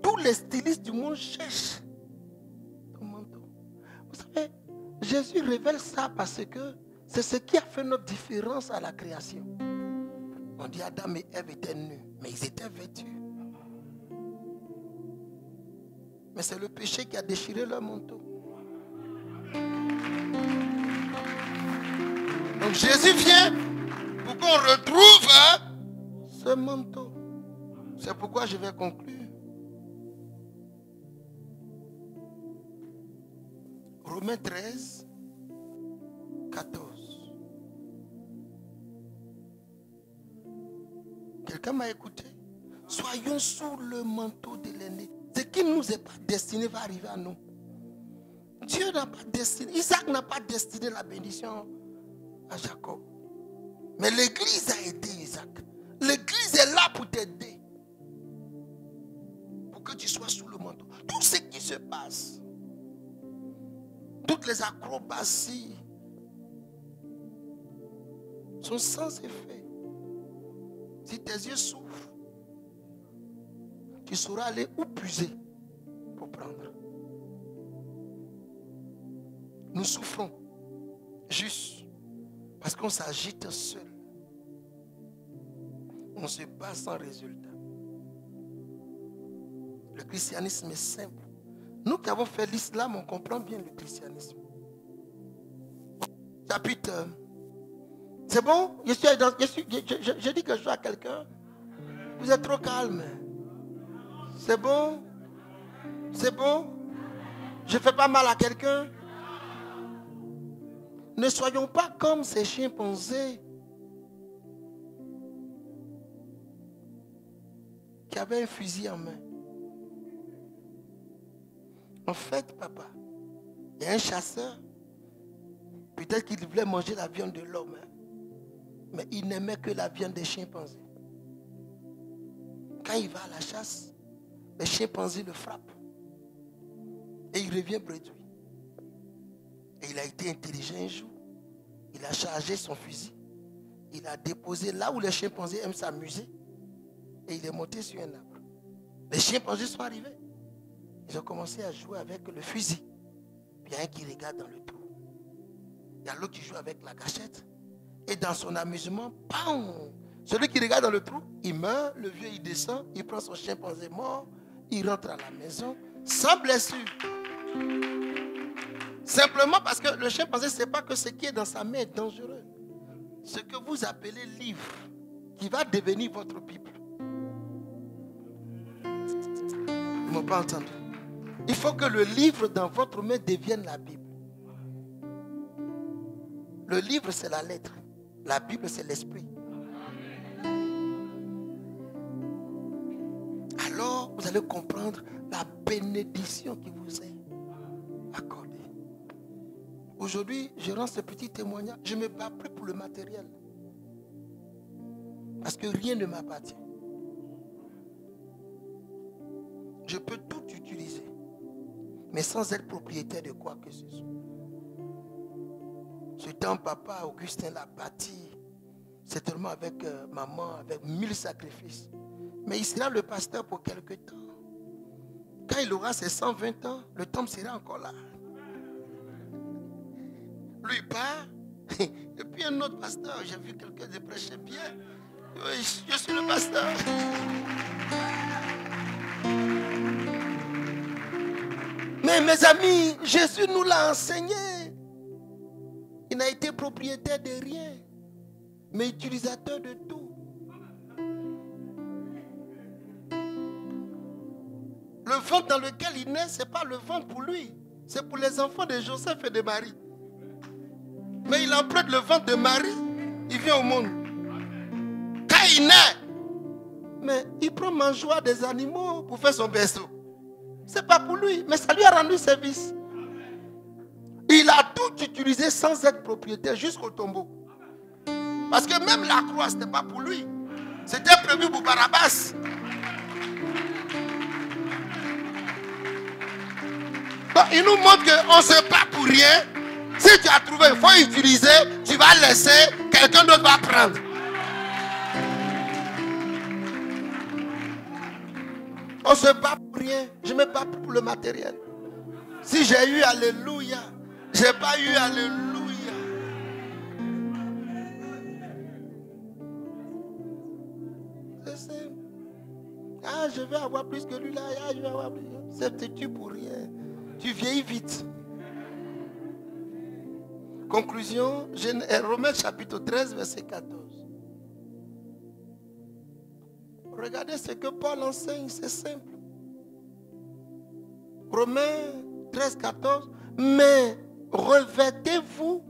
Tous les stylistes du monde cherchent ton manteau. Vous savez, Jésus révèle ça parce que c'est ce qui a fait notre différence à la création. On dit Adam et Ève étaient nus, mais ils étaient vêtus. Mais c'est le péché qui a déchiré leur manteau. Donc Jésus vient pour qu'on retrouve ce manteau. C'est pourquoi je vais conclure. Romains 13, 14. Quelqu'un m'a écouté? Soyons sous le manteau de l'aîné. Ce qui ne nous est pas destiné va arriver à nous. Dieu n'a pas destiné, Isaac n'a pas destiné la bénédiction à Jacob. Mais l'église a aidé Isaac. L'église est là pour t'aider. Pour que tu sois sous le manteau. Tout ce qui se passe, toutes les acrobaties sont sans effet. Si tes yeux souffrent, tu sauras aller où puiser pour prendre. Nous souffrons juste parce qu'on s'agite seul. On se bat sans résultat. Le christianisme est simple. Nous qui avons fait l'islam, on comprend bien le christianisme. Chapitre. C'est bon? Je dis quelque chose à quelqu'un. Vous êtes trop calme. C'est bon? C'est bon? Je ne fais pas mal à quelqu'un? Ne soyons pas comme ces chimpanzés qui avaient un fusil en main. En fait, papa, il y a un chasseur. Peut-être qu'il voulait manger la viande de l'homme, hein, mais il n'aimait que la viande des chimpanzés. Quand il va à la chasse, les chimpanzés le frappent. Et il revient bredouille. Et il a été intelligent un jour. Il a chargé son fusil. Il a déposé là où les chimpanzés aiment s'amuser. Et il est monté sur un arbre. Les chimpanzés sont arrivés. Ils ont commencé à jouer avec le fusil. Puis il y a un qui regarde dans le trou. Il y a l'autre qui joue avec la gâchette. Et dans son amusement, bam! Celui qui regarde dans le trou, il meurt. Le vieux, il descend. Il prend son chimpanzé mort. Il rentre à la maison sans blessure. Simplement parce que le chimpanzé ne sait pas que ce qui est dans sa main est dangereux. Ce que vous appelez livre, qui va devenir votre Bible. Ils ne m'ont pas entendu. Il faut que le livre dans votre main devienne la Bible. Le livre, c'est la lettre. La Bible, c'est l'esprit. Alors, vous allez comprendre la bénédiction qui vous est accordée. Aujourd'hui, je rends ce petit témoignage. Je ne me bats plus pour le matériel. Parce que rien ne m'appartient. Je peux tout utiliser. Mais sans être propriétaire de quoi que ce soit. Ce temps, papa Augustin l'a bâti. Certainement avec maman, avec 1000 sacrifices. Mais il sera le pasteur pour quelque temps. Quand il aura ses 120 ans, le temple sera encore là. Lui part. Et puis un autre pasteur, j'ai vu quelqu'un de prêcher bien. Oui, je suis le pasteur. Mais mes amis, Jésus nous l'a enseigné. Il n'a été propriétaire de rien, mais utilisateur de tout. Le ventre dans lequel il naît, ce n'est pas le ventre pour lui. C'est pour les enfants de Joseph et de Marie. Mais il emprunte le ventre de Marie, il vient au monde. Quand il naît, mais il prend mangeoire des animaux pour faire son berceau. Ce n'est pas pour lui, mais ça lui a rendu service. Il a tout utilisé sans être propriétaire jusqu'au tombeau. Parce que même la croix, ce n'était pas pour lui. C'était prévu pour Barabbas. Donc, il nous montre qu'on ne se bat pour rien. Si tu as trouvé, il faut utiliser, tu vas laisser, quelqu'un d'autre va prendre. On se bat pour rien. Je ne me bats plus pour le matériel. Si j'ai eu alléluia, je n'ai pas eu alléluia. C'est simple. Ah, je vais avoir plus que lui là. Ah, je vais avoir plus. C'est tu pour rien. Tu vieillis vite. Conclusion, Romains chapitre 13, verset 14. Regardez ce que Paul enseigne, c'est simple. Romains 13, 14. Mais revêtez-vous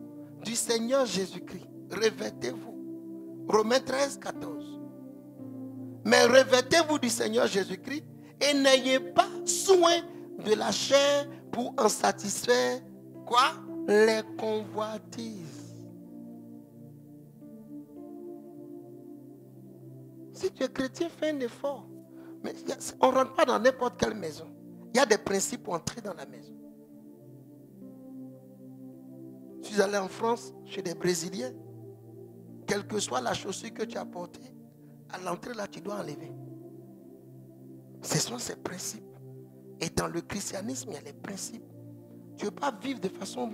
du Seigneur Jésus-Christ. Revêtez-vous. Romains 13, 14. Mais revêtez-vous du Seigneur Jésus-Christ et n'ayez pas soin de la chair pour en satisfaire quoi? Les convoitises. Si tu es chrétien, fais un effort. Mais on ne rentre pas dans n'importe quelle maison. Il y a des principes pour entrer dans la maison. Je suis allé en France chez des Brésiliens. Quelle que soit la chaussure que tu as portée, à l'entrée là, tu dois enlever. Ce sont ces principes. Et dans le christianisme, il y a les principes. Tu ne veux pas vivre de façon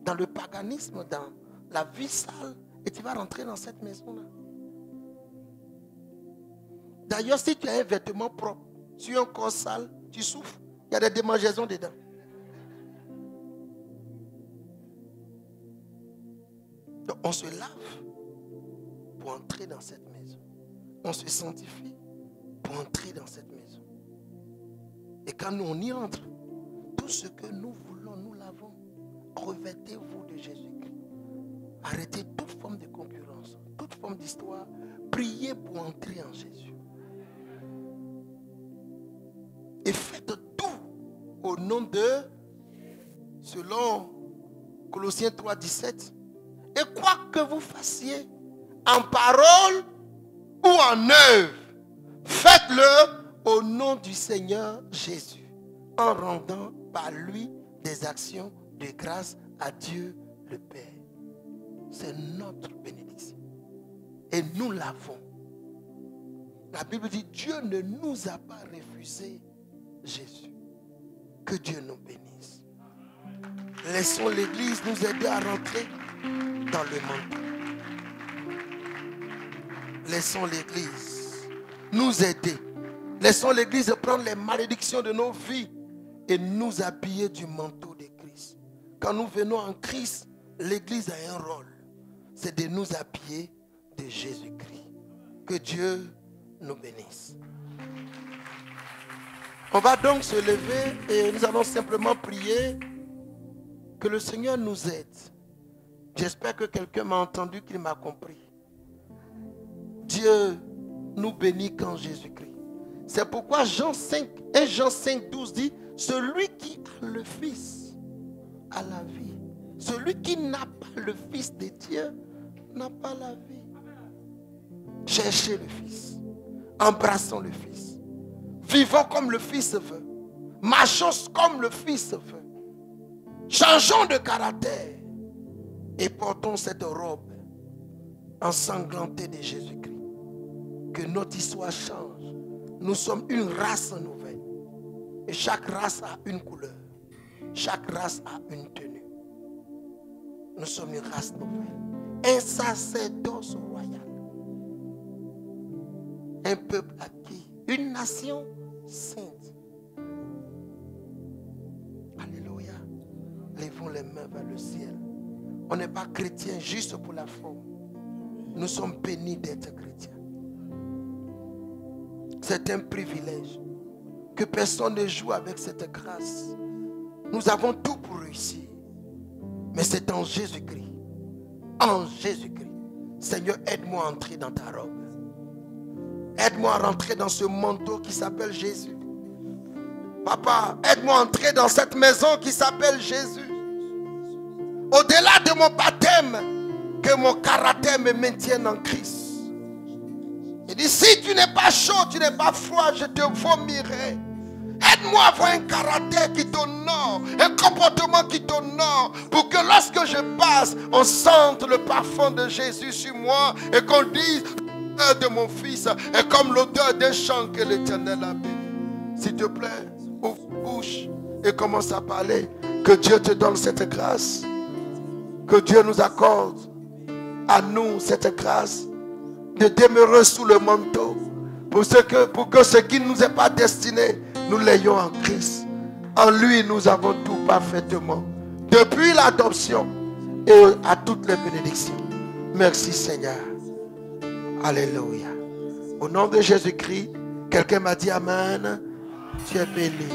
dans le paganisme, dans la vie sale, et tu vas rentrer dans cette maison-là. D'ailleurs, si tu as un vêtement propre sur un corps sale, tu souffres. Il y a des démangeaisons dedans. Donc, on se lave pour entrer dans cette maison. On se sanctifie pour entrer dans cette maison. Et quand nous on y entre, tout ce que nous voulons, nous l'avons. Revêtez-vous de Jésus-Christ. Arrêtez toute forme de concurrence, toute forme d'histoire. Priez pour entrer en Jésus. Et faites tout au nom de, selon Colossiens 3, 17. Et quoi que vous fassiez, en parole ou en œuvre, faites-le au nom du Seigneur Jésus, en rendant par lui des actions de grâce à Dieu le Père. C'est notre bénédiction. Et nous l'avons. La Bible dit, Dieu ne nous a pas refusé Jésus. Que Dieu nous bénisse. Laissons l'Église nous aider à rentrer dans le manteau. Laissons l'Église nous aider. Laissons l'Église prendre les malédictions de nos vies et nous habiller du manteau de Christ. Quand nous venons en Christ, l'Église a un rôle. C'est de nous habiller de Jésus-Christ. Que Dieu nous bénisse. On va donc se lever et nous allons simplement prier que le Seigneur nous aide. J'espère que quelqu'un m'a entendu, qu'il m'a compris. Dieu nous bénit qu'en Jésus-Christ. C'est pourquoi Jean 5, 1 Jean 5, 12 dit, celui qui a le Fils a la vie. Celui qui n'a pas le Fils de Dieu n'a pas la vie. Cherchez le Fils. Embrassons le Fils. Vivons comme le Fils veut. Marchons comme le Fils veut. Changeons de caractère. Et portons cette robe ensanglantée de Jésus-Christ. Que notre histoire change. Nous sommes une race nouvelle. Et chaque race a une couleur. Chaque race a une tenue. Nous sommes une race nouvelle. Un sacerdoce royal. Un peuple acquis. Une nation sainte. Alléluia. Levons les mains vers le ciel. On n'est pas chrétien juste pour la forme. Nous sommes bénis d'être chrétiens. C'est un privilège. Que personne ne joue avec cette grâce. Nous avons tout pour réussir. Mais c'est en Jésus-Christ. En Jésus-Christ. Seigneur, aide-moi à entrer dans ta robe. Aide-moi à rentrer dans ce manteau qui s'appelle Jésus. Papa, aide-moi à entrer dans cette maison qui s'appelle Jésus. Au-delà de mon baptême, que mon caractère me maintienne en Christ. Il dit, si tu n'es pas chaud, tu n'es pas froid, je te vomirai. Aide-moi à avoir un caractère qui t'honore, un comportement qui t'honore, pour que lorsque je passe, on sente le parfum de Jésus sur moi et qu'on dise, l'odeur de mon fils est comme l'odeur d'un champ que l'Éternel a béni. S'il te plaît, ouvre ta bouche et commence à parler. Que Dieu te donne cette grâce. Que Dieu nous accorde à nous cette grâce de demeurer sous le manteau pour que ce qui ne nous est pas destiné, nous l'ayons en Christ. En lui, nous avons tout parfaitement. Depuis l'adoption et à toutes les bénédictions. Merci Seigneur. Alléluia. Au nom de Jésus-Christ, quelqu'un m'a dit Amen. Tu es béni.